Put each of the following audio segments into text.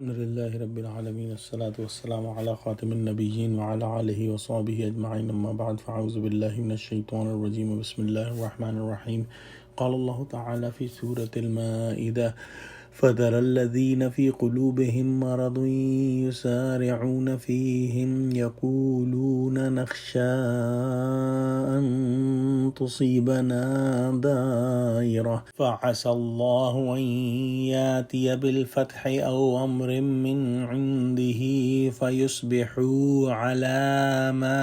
الحمد لله رب العالمين، الصلاة والسلام على خاتم النبيين وعلى آله وصحبه أجمعين، أما بعد، فأعوذ بالله من الشيطان الرجيم، بسم الله الرحمن الرحيم. قال الله تعالى في سورة المائدة: فَتَرَى الَّذِينَ فِي قُلُوبِهِم مَّرَضٌ يُسَارِعُونَ فِيهِمْ يَقُولُونَ نَخْشَىٰ أَن تُصِيبَنَا دَائِرَةٌ فَعَسَى اللَّهُ أَن يَأْتِيَ بِالْفَتْحِ أَوْ أَمْرٍ مِّنْ عِندِهِ فَيُصْبِحُوا عَلَىٰ مَا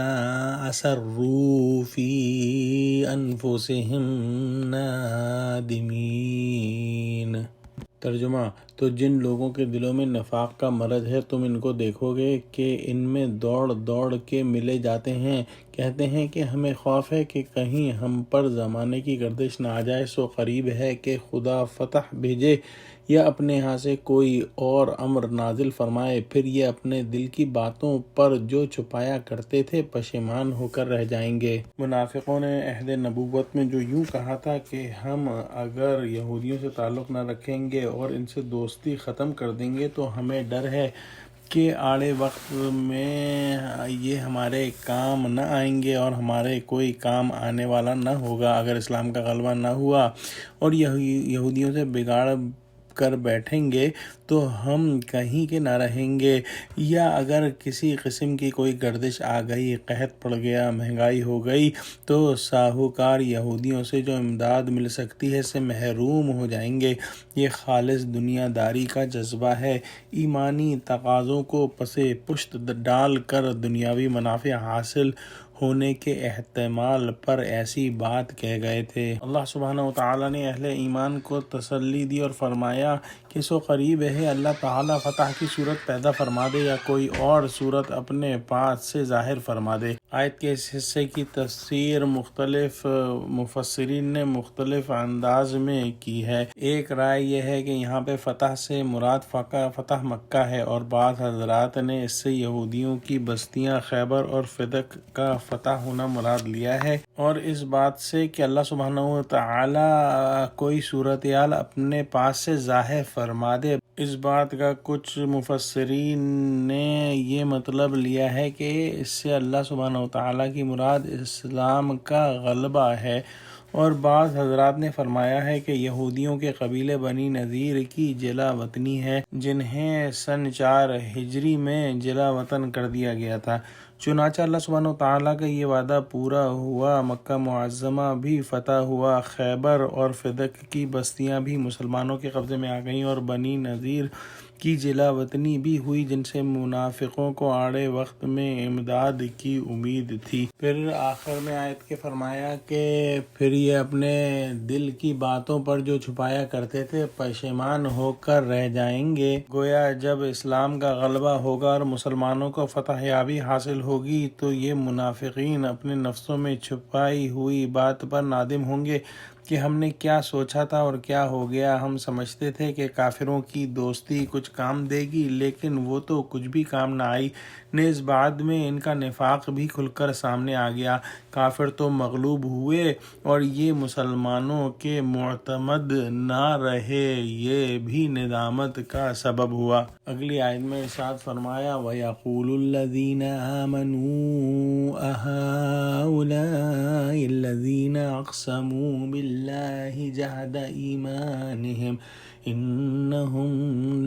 أَسَرُّوا فِي أَنفُسِهِمْ نَادِمِينَ۔ ترجمہ: تو جن لوگوں کے دلوں میں نفاق کا مرض ہے، تم ان کو دیکھو گے کہ ان میں دوڑ دوڑ کے ملے جاتے ہیں، کہتے ہیں کہ ہمیں خوف ہے کہ کہیں ہم پر زمانے کی گردش نہ آ جائے، سو قریب ہے کہ خدا فتح بھیجے یا اپنے ہاں سے کوئی اور امر نازل فرمائے، پھر یہ اپنے دل کی باتوں پر جو چھپایا کرتے تھے پشیمان ہو کر رہ جائیں گے۔ منافقوں نے عہد نبوت میں جو یوں کہا تھا کہ ہم اگر یہودیوں سے تعلق نہ رکھیں گے اور ان سے دوستی ختم کر دیں گے تو ہمیں ڈر ہے کہ آڑے وقت میں یہ ہمارے کام نہ آئیں گے اور ہمارے کوئی کام آنے والا نہ ہوگا اگر اسلام کا غلبہ نہ ہوا اور یہودیوں سے بگاڑ کر بیٹھیں گے تو ہم کہیں کے نہ رہیں گے، یا اگر کسی قسم کی کوئی گردش آ گئی، قحط پڑ گیا، مہنگائی ہو گئی، تو ساہوکار یہودیوں سے جو امداد مل سکتی ہے سے محروم ہو جائیں گے۔ یہ خالص دنیا داری کا جذبہ ہے، ایمانی تقاضوں کو پس پشت ڈال کر دنیاوی منافع حاصل ہونے کے احتمال پر ایسی بات کہہ گئے تھے۔ اللہ سبحانہ وتعالیٰ نے اہل ایمان کو تسلی دی اور فرمایا کہ سو قریب ہے اللہ تعالیٰ فتح کی صورت پیدا فرما دے یا کوئی اور صورت اپنے پاس سے ظاہر فرما دے۔ آیت کے اس حصے کی تفسیر مختلف مفسرین نے مختلف انداز میں کی ہے۔ ایک رائے یہ ہے کہ یہاں پہ فتح سے مراد فتح مکہ ہے، اور بعض حضرات نے اس سے یہودیوں کی بستیاں خیبر اور فدق کا فتح ہونا مراد لیا ہے، اور اس بات سے کہ اللہ سبحانہ وتعالیٰ کوئی صورتحال اپنے پاس سے ظاہر فرما دے۔ اس بات کا کچھ مفسرین نے یہ مطلب لیا ہے کہ اس سے اللہ سبحانہ وتعالیٰ کی مراد اسلام کا غلبہ ہے، اور بعض حضرات نے فرمایا ہے کہ یہودیوں کے قبیلے بنی نذیر کی جلا وطنی ہے، جنہیں سن 4 ہجری میں جلا وطن کر دیا گیا تھا۔ چنانچہ اللہ سبحانہ وتعالیٰ کا یہ وعدہ پورا ہوا، مکہ معظمہ بھی فتح ہوا، خیبر اور فدق کی بستیاں بھی مسلمانوں کے قبضے میں آ گئیں، اور بنی نذیر کی جلا وطنی بھی ہوئی، جن سے منافقوں کو آڑے وقت میں امداد کی امید تھی۔ پھر آخر میں آیت کے فرمایا کہ پھر یہ اپنے دل کی باتوں پر جو چھپایا کرتے تھے پشیمان ہو کر رہ جائیں گے۔ گویا جب اسلام کا غلبہ ہوگا اور مسلمانوں کو فتح یابی حاصل ہوگی تو یہ منافقین اپنے نفسوں میں چھپائی ہوئی بات پر نادم ہوں گے کہ ہم نے کیا سوچا تھا اور کیا ہو گیا۔ ہم سمجھتے تھے کہ کافروں کی دوستی کچھ کام دے گی، لیکن وہ تو کچھ بھی کام نہ آئی۔ نیز بعد میں ان کا نفاق بھی کھل کر سامنے آ گیا، کافر تو مغلوب ہوئے اور یہ مسلمانوں کے معتمد نہ رہے، یہ بھی ندامت کا سبب ہوا۔ اگلی آیت میں ارشاد فرمایا: وَيَقُولُ الَّذِينَ آمَنُوا أَهَٰؤُلَاءِ الَّذِينَ أَقْسَمُوا بِاللَّهِ جَهْدَ إِيمَانِهِمْ إِنَّهُمْ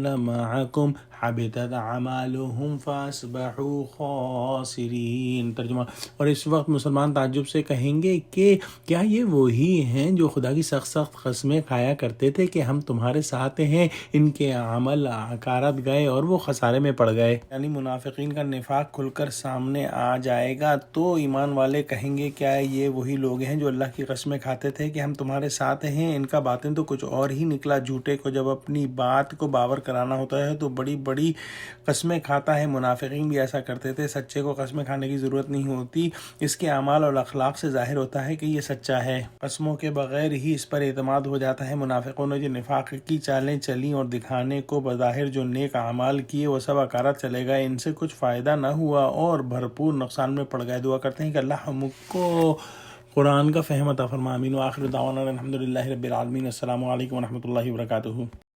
لَمَعَكُمْ حَبِطَتْ أَعْمَالُهُمْ فَأَصْبَحُوا خَاسِرِينَ۔ ترجمہ: اور اس وقت مسلمان تعجب سے کہیں گے کہ کیا یہ وہی ہیں جو خدا کی سخت سخت قسمیں کھایا کرتے تھے کہ ہم تمہارے ساتھ ہیں؟ ان کے عمل عکارت گئے اور وہ خسارے میں پڑ گئے۔ یعنی منافقین کا نفاق کھل کر سامنے آ جائے گا تو ایمان والے کہیں گے کیا یہ وہی لوگ ہیں جو اللہ کی قسمیں کھاتے تھے کہ ہم تمہارے ساتھ ہیں؟ ان کا باطن تو کچھ اور ہی نکلا۔ جھوٹے کو جب اپنی بات کو باور کرانا ہوتا ہے تو بڑی بڑی قسمیں کھاتا ہے۔ منافقین بھی ایسا کرتے تھے۔ سچے کو قسمیں کھانے کی ضرورت نہیں ہوتی، اس کے اعمال اور اخلاق سے ظاہر ہوتا ہے کہ یہ سچا ہے۔ قسموں کے بغیر ہی اس پر اعتماد ہو جاتا ہے۔ منافقوں نے جو نفاق کی چالیں چلیں اور دکھانے کو بظاہر جو نیک اعمال کیے وہ سب عکارت چلے گئے، ان سے کچھ فائدہ نہ ہوا اور بھرپور نقصان میں پڑ گئے۔ دعا کرتے ہیں کہ اللہ ہم کو قرآن کا فہم عطا فرما۔ آمین۔ وآخر دعوانا الحمد للہ رب العالمین۔ السلام علیکم ورحمۃ اللہ وبرکاتہ۔